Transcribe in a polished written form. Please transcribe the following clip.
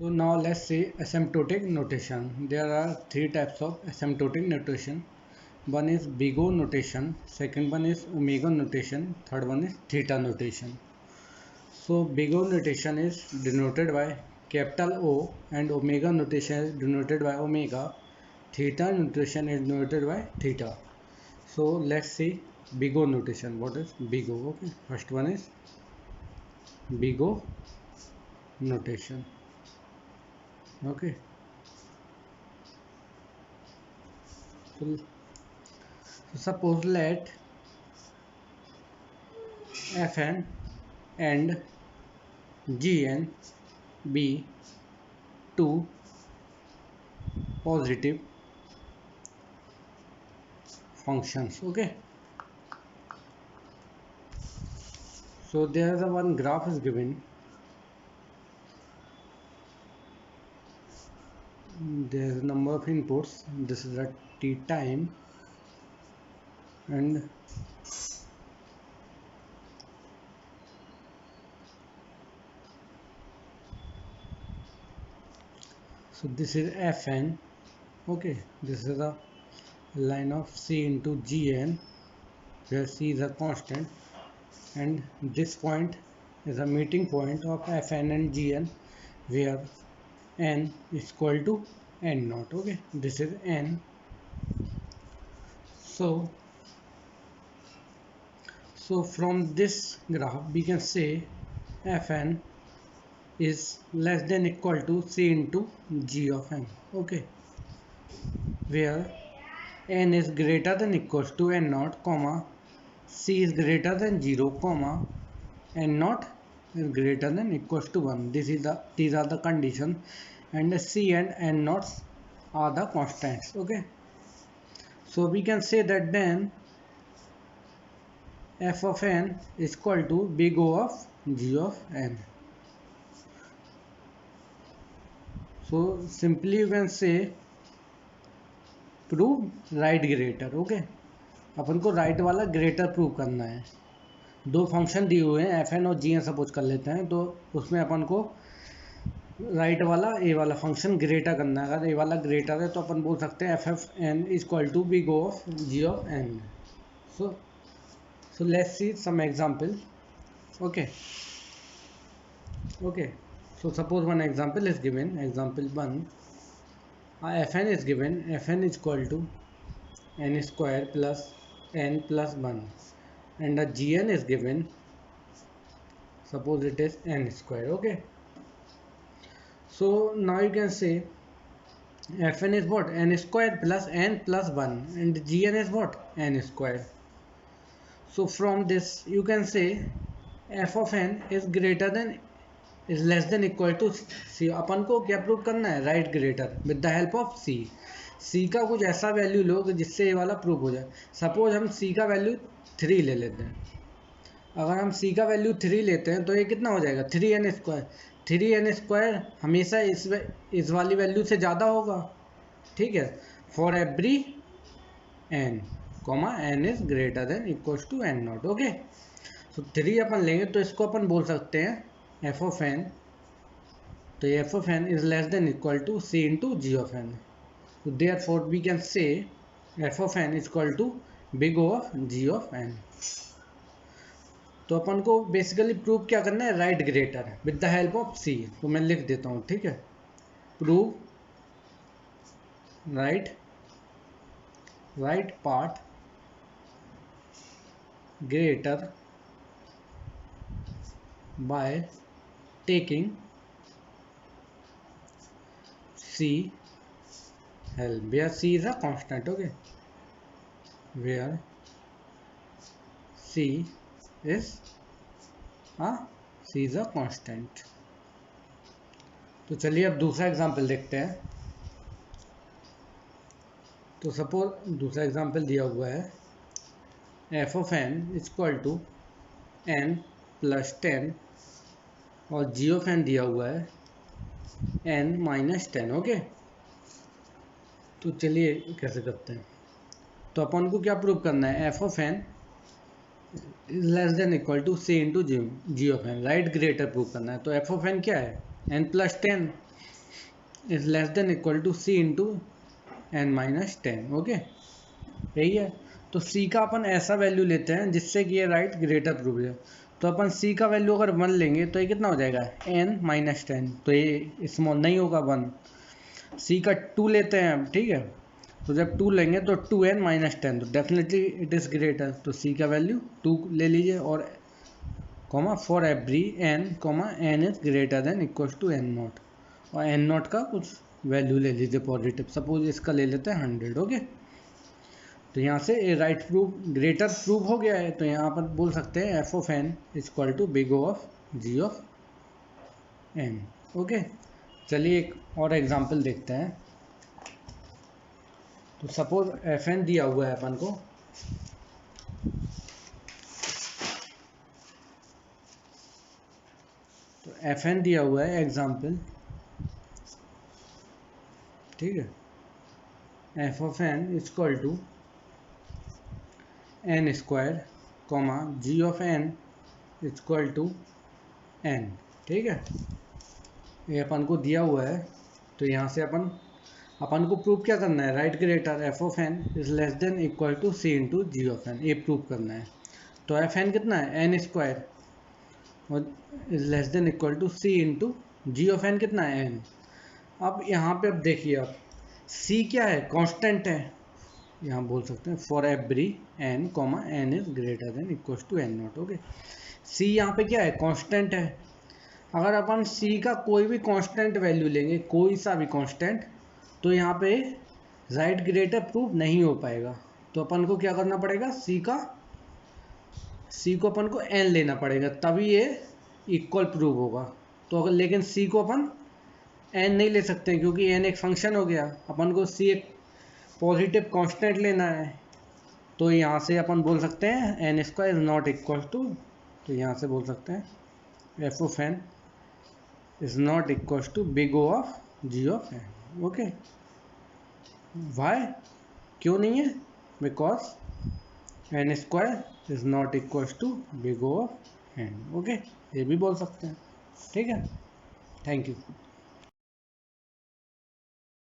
So now let's see asymptotic notation. There are three types of asymptotic notation. One is big O notation, second one is omega notation, third one is theta notation. So big O notation is denoted by capital O and omega notation is denoted by omega. Theta notation is denoted by theta. So let's see big O notation. What is big O? Okay, first one is big O notation. Okay, so suppose let Fn and Gn be two positive functions. Okay, so there is a one graph is given. There is a number of inputs. This is a t time, and so this is Fn. Okay, this is a line of C into Gn, where C is a constant, and this point is a meeting point of Fn and Gn, where n is equal to n naught. Okay, this is n. So from this graph we can say Fn is less than equal to C into G of n. Okay, where n is greater than equals to n naught, comma C is greater than 0, comma n naught is greater than equals to 1. These are the conditions, and C and n naughts are the constants. Okay, so we can say that then f of n is equal to big O of g of n. So simply you can say prove right greater. Okay, अपन को right वाला greater prove करना है. दो function दिए हुए हैं F N और जी एन सपोज कर लेते हैं, तो उसमें अपन को राइट वाला ए वाला फंक्शन ग्रेटर करना है. अगर ए वाला ग्रेटर है तो अपन बोल सकते हैं F F N is equal to big O of G of N. So let's see some example. Okay, so suppose one example is given. Example 1, fn is given. Fn is equal to n square plus n plus 1, and the gn is given. Suppose it is n square. Okay, so now you can say fn is what? N square plus n plus 1, and gn is what? N square. So from this you can say f of n is greater than is less than equal to c. अपन को क्या prove करना है? Right greater with the help of c. c का कुछ ऐसा value लो जिससे ये वाला प्रूव हो जाए. सपोज हम c का वैल्यू 3 ले लेते हैं. अगर हम c का वैल्यू 3 लेते हैं तो ये कितना हो जाएगा? 3n square. 3n स्क्वायर हमेशा इस वाली वैल्यू से ज़्यादा होगा. ठीक है, for every n comma n is greater than equals to n naught. Okay, so 3 अपन लेंगे तो इसको अपन बोल सकते हैं f ऑफ n. तो ये f of n is less than equal to c into G of n. तो therefore we can say f of n is equal to big O of g of n. तो अपन को basically prove क्या करना है? Right greater with the help of c. तो मैं लिख देता हूँ. ठीक है, prove right part greater by taking c help, where c is a constant. Okay, where c is a constant. तो चलिए अब दूसरा एग्जांपल देखते हैं. तो सपोज दूसरा एग्जांपल दिया हुआ है f of n is equal to n plus 10, और g of n दिया हुआ है n minus 10. ओके, तो चलिए कैसे करते हैं. तो अपन को क्या प्रूव करना है? f of n is less than equal to c into G of n. Right greater prove करना है. तो f of n क्या है? n plus 10. Is less than equal to C into N minus 10। Okay, यही है। तो सी का अपन ऐसा वैल्यू लेते हैं जिससे कि ये राइट ग्रेटर प्रूव है। तो अपन सी का वैल्यू अगर 1 लेंगे तो ये कितना हो जाएगा, एन माइनस 10, तो ये स्मॉल नहीं होगा 1। सी का 2 लेते हैं, ठीक है, तो जब 2 लेंगे तो 2n माइनस 10, तो डेफिनेटली इट इज़ ग्रेटर, तो सी का वैल्यू 2 ले लीजिए। और comma for every N comma N is greater than equal to N naught, और एन नॉट का कुछ वैल्यू ले लीजिए पॉजिटिव, सपोज इसका ले लेते हैं 100। ओके, तो यहाँ से a right proof greater proof हो गया है। तो यहाँ पर बोल सकते हैं F of N is equal to big O of G of N. Okay, चलिए एक और एग्जांपल देखते हैं। तो सपोज एफ एन दिया हुआ है अपन को, तो एफ एन दिया हुआ है एग्जांपल, ठीक है, F of N is equal to N square comma G of N is equal to N. ठीक है, ये अपन को दिया हुआ है। तो यहाँ से अपन को प्रूव क्या करना है, right greater F of N is less than equal to C into G of N, ये प्रूव करना है। तो एफ एन कितना है, एन स्क्वायर, और is less than equal to C into G of N कितना है, एन। अब यहाँ पे अब देखिए, आप सी क्या है, कांस्टेंट है। यहाँ बोल सकते हैं for every N comma N is greater than equal to N naught. Okay, see यहाँ पे क्या है, कांस्टेंट है। अगर अपन सी का कोई भी कांस्टेंट वैल्यू लेंगे, कोई सा भी कांस्टेंट, तो यहाँ पे राइट ग्रेटर प्रूव नहीं हो पाएगा। तो अपन को क्या करना पड़ेगा, सी को अपन को एन लेना पड़ेगा, तभी ये इक्वल प्रूव होगा। तो अगर लेकिन सी को अपन एन नहीं ले सकते क्योंकि एन एक फंक्शन हो गया, अपन को सी एक पॉजिटिव कांस्टेंट लेना है। तो यहाँ से अपन बोल सकते हैं N square is not equal to, तो यहाँ से बोल सकते हैं F of N is not equal to big O of G of N. Okay, why, क्यों नहीं है, because N square is not equal to big O of N. Okay, ये भी बोल सकते हैं। ठीक है, थैंक यू।